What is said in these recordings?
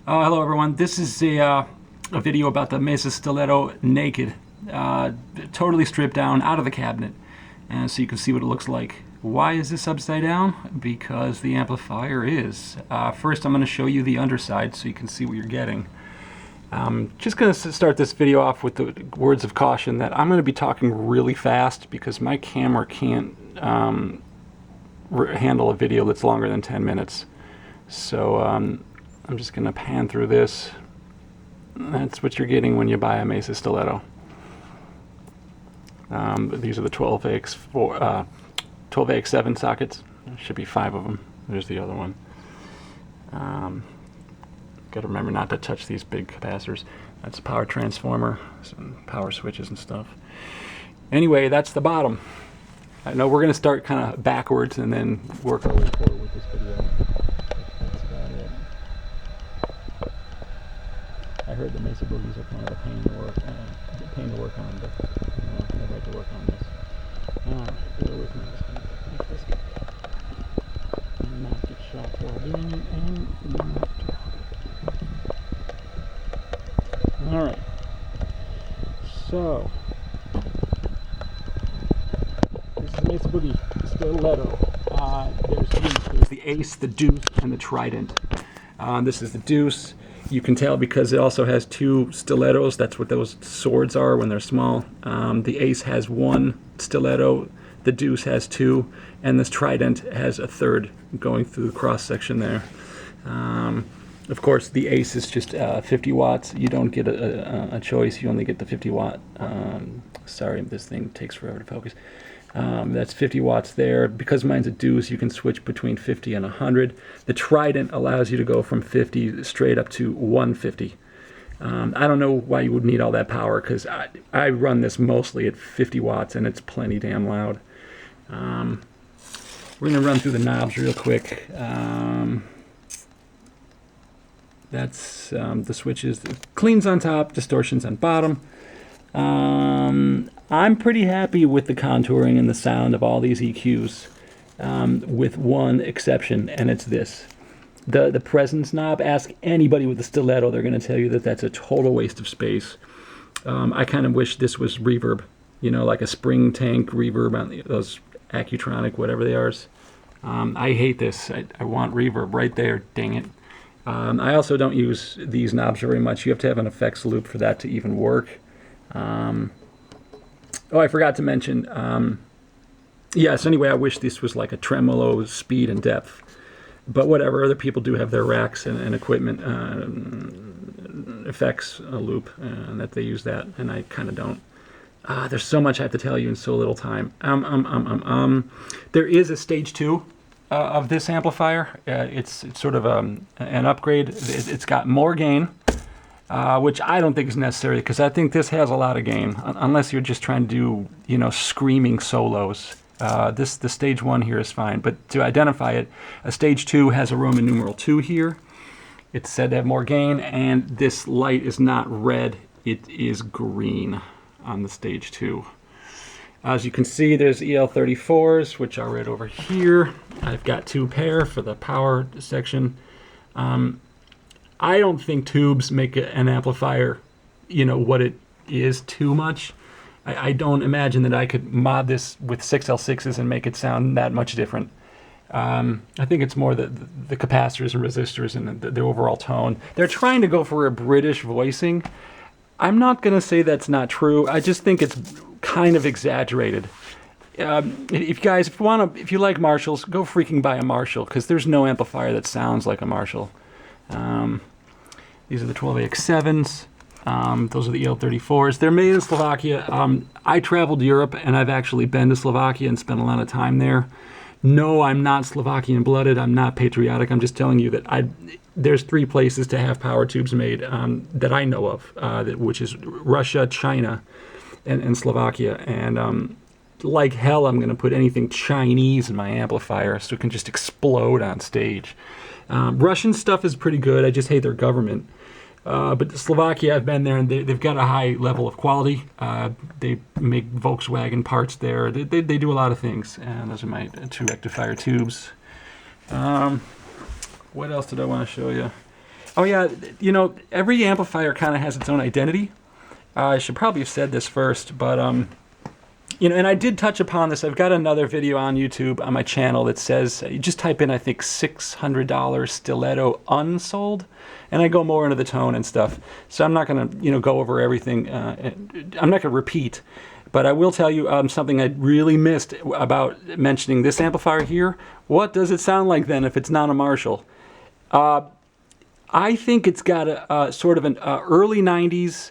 Hello everyone, this is a video about the Mesa Stiletto naked, totally stripped down out of the cabinet, and so you can see what it looks like. Why is this upside down? Because the amplifier is. First I'm going to show you the underside so you can see what you're getting. Just going to start this video off with the words of caution that I'm going to be talking really fast because my camera can't handle a video that's longer than 10 minutes. So I'm just going to pan through this. That's what you're getting when you buy a Mesa Stiletto. These are the 12AX7 sockets. There should be 5 of them. There's the other one. Got to remember not to touch these big capacitors. That's a power transformer, some power switches and stuff. Anyway, that's the bottom. I know we're going to start kind of backwards and then work our way forward with this video. That's about it. I heard the Mesa boogies are kind of a pain to work on, but I'd like to work on this. Bear with me. Just going to make this guy and not get shot while doing it, and not all right. So this is Mesa Boogie Stiletto. There's the ace, the deuce, and the trident. This is the deuce. You can tell because it also has 2 stilettos. That's what those swords are when they're small. The ace has 1 stiletto, the deuce has 2, and this trident has a 3rd going through the cross section there. Of course, the ace is just 50 watts. You don't get a choice. You only get the 50 watt. Sorry, this thing takes forever to focus. That's 50 watts there. Because mine's a deuce, you can switch between 50 and 100. The trident allows you to go from 50 straight up to 150. I don't know why you would need all that power, because I run this mostly at 50 watts, and it's plenty damn loud. We're going to run through the knobs real quick. That's the switches. Cleans on top, distortions on bottom. I'm pretty happy with the contouring and the sound of all these EQs, with one exception, and it's this. The presence knob. Ask anybody with a stiletto, they're going to tell you that that's a total waste of space. I kind of wish this was reverb, like a spring tank reverb on those Accutronic, whatever they are. I hate this. I want reverb right there, dang it. I also don't use these knobs very much. You have to have an effects loop for that to even work. Oh, I forgot to mention, yes, anyway, I wish this was like a tremolo speed and depth. But whatever, other people do have their racks and equipment effects loop, and that they use that, and I kind of don't. There's so much I have to tell you in so little time. There is a stage 2 of this amplifier. It's sort of an upgrade. It's got more gain. Which I don't think is necessary, because I think this has a lot of gain, unless you're just trying to do, screaming solos. The stage 1 here is fine, but to identify it, a stage 2 has a Roman numeral 2 here. It's said to have more gain, and this light is not red, it is green on the stage 2. As you can see, there's EL34s, which are right over here. I've got 2 pair for the power section. I don't think tubes make an amplifier, what it is too much. I don't imagine that I could mod this with 6L6s and make it sound that much different. I think it's more the capacitors and resistors and the overall tone. They're trying to go for a British voicing. I'm not going to say that's not true. I just think it's kind of exaggerated. If you like Marshalls, go freaking buy a Marshall, because there's no amplifier that sounds like a Marshall. These are the 12AX7s. Those are the EL34s. They're made in Slovakia. I traveled Europe, and I've actually been to Slovakia and spent a lot of time there. No, I'm not Slovakian blooded. I'm not patriotic. I'm just telling you that there's 3 places to have power tubes made that I know of, which is Russia, China, and Slovakia. And like hell, I'm going to put anything Chinese in my amplifier so it can just explode on stage. Russian stuff is pretty good. I just hate their government. But Slovakia, I've been there, and they've got a high level of quality. They make Volkswagen parts there. They do a lot of things. And those are my 2 rectifier tubes. What else did I want to show you? Oh yeah, you know, every amplifier kind of has its own identity. I should probably have said this first, but you know, and I did touch upon this. I've got another video on YouTube on my channel that says, you just type in, I think, $600 stiletto unsold, and I go more into the tone and stuff. So I'm not going to, you know, go over everything. I'm not going to repeat, but I will tell you something I really missed about mentioning this amplifier here. What does it sound like then if it's not a Marshall? I think it's got a sort of an early 90s,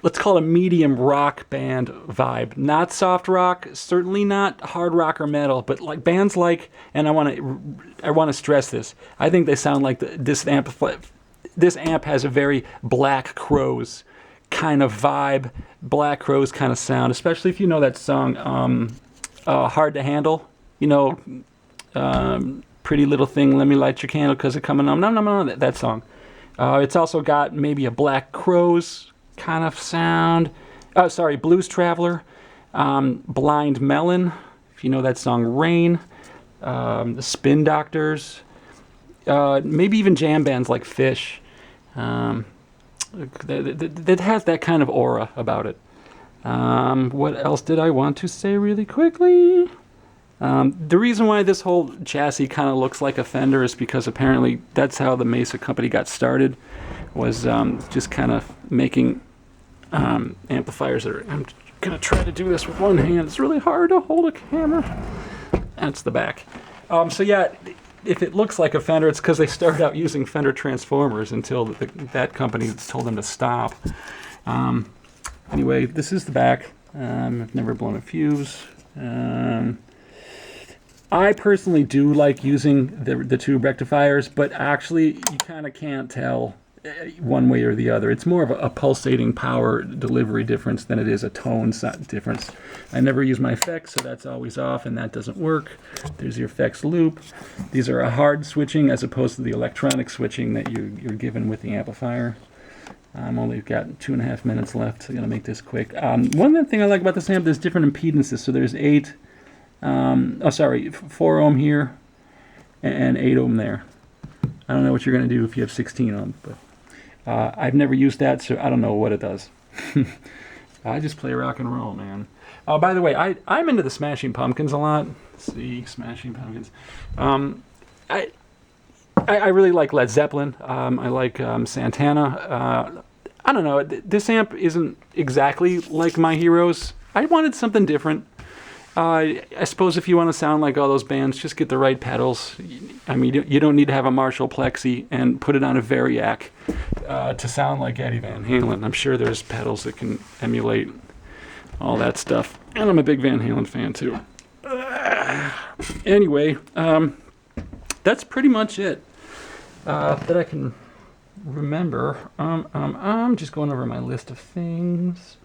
let's call it a medium rock band vibe. Not soft rock, certainly not hard rock or metal, but like bands like, and I want to stress this, I think they sound like this amp has a very Black Crowes kind of vibe, Black Crowes kind of sound, especially if you know that song, Hard to Handle, you know, Pretty Little Thing, Let Me Light Your Candle Because It's Coming On. No, that song. It's also got maybe a Black Crowes kind of sound. Oh, sorry, Blues Traveler, Blind Melon, if you know that song, Rain, the Spin Doctors, maybe even jam bands like Fish. That has that kind of aura about it. What else did I want to say really quickly? The reason why this whole chassis kind of looks like a Fender is because apparently that's how the Mesa company got started, was just kind of making amplifiers that are... I'm going to try to do this with one hand. It's really hard to hold a camera. That's the back. So yeah, if it looks like a Fender, it's because they started out using Fender transformers until that company told them to stop. Anyway, this is the back. I've never blown a fuse. I personally do like using the tube rectifiers, but actually you kind of can't tell one way or the other. It's more of a pulsating power delivery difference than it is a tone difference. I never use my effects, so that's always off, and that doesn't work. There's your effects loop. These are a hard switching as opposed to the electronic switching that you're given with the amplifier. I'm only got 2.5 minutes left, so I'm going to make this quick. One other thing I like about this amp, there's different impedances. So there's 4 ohm here and 8 ohm there. I don't know what you're going to do if you have 16 ohm, but I've never used that, so I don't know what it does. I just play rock and roll, man. By the way, I'm into the Smashing Pumpkins a lot. Let's see, Smashing Pumpkins. I really like Led Zeppelin. I like Santana. I don't know. This amp isn't exactly like my heroes. I wanted something different. I suppose if you want to sound like all those bands, just get the right pedals. I mean, you don't need to have a Marshall Plexi and put it on a Variac to sound like Eddie Van Halen. I'm sure there's pedals that can emulate all that stuff. And I'm a big Van Halen fan, too. Anyway, that's pretty much it that I can remember. I'm just going over my list of things.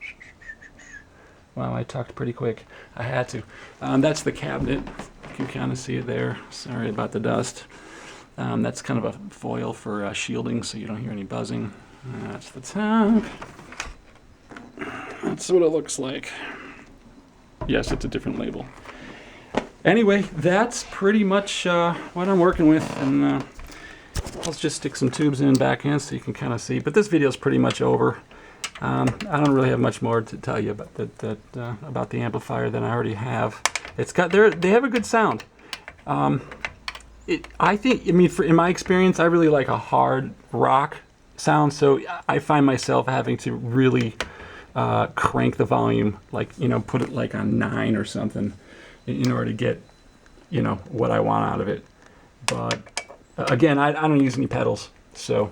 Wow, I talked pretty quick. I had to. That's the cabinet. You can kind of see it there. Sorry about the dust. That's kind of a foil for shielding so you don't hear any buzzing. That's the top. That's what it looks like. Yes, it's a different label. Anyway, that's pretty much what I'm working with. And I'll just stick some tubes in back in so you can kind of see. But this video is pretty much over. I don't really have much more to tell you about about the amplifier than I already have. It's got they have a good sound. I think, I mean, in my experience, I really like a hard rock sound, so I find myself having to really crank the volume, like, you know, put it like on 9 or something in order to get, you know, what I want out of it. But again, I don't use any pedals, so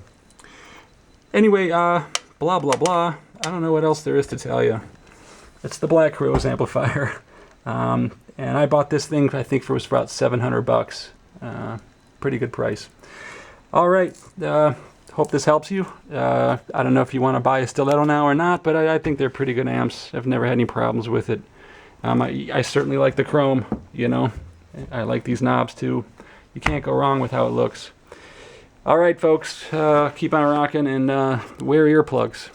anyway, blah, blah, blah. I don't know what else there is to tell you. It's the Black Crowes amplifier. And I bought this thing, I think, for was about $700. Pretty good price. All right. Hope this helps you. I don't know if you want to buy a Stiletto now or not, but I think they're pretty good amps. I've never had any problems with it. I certainly like the chrome, you know. I like these knobs, too. You can't go wrong with how it looks. All right, folks. Keep on rocking and wear earplugs.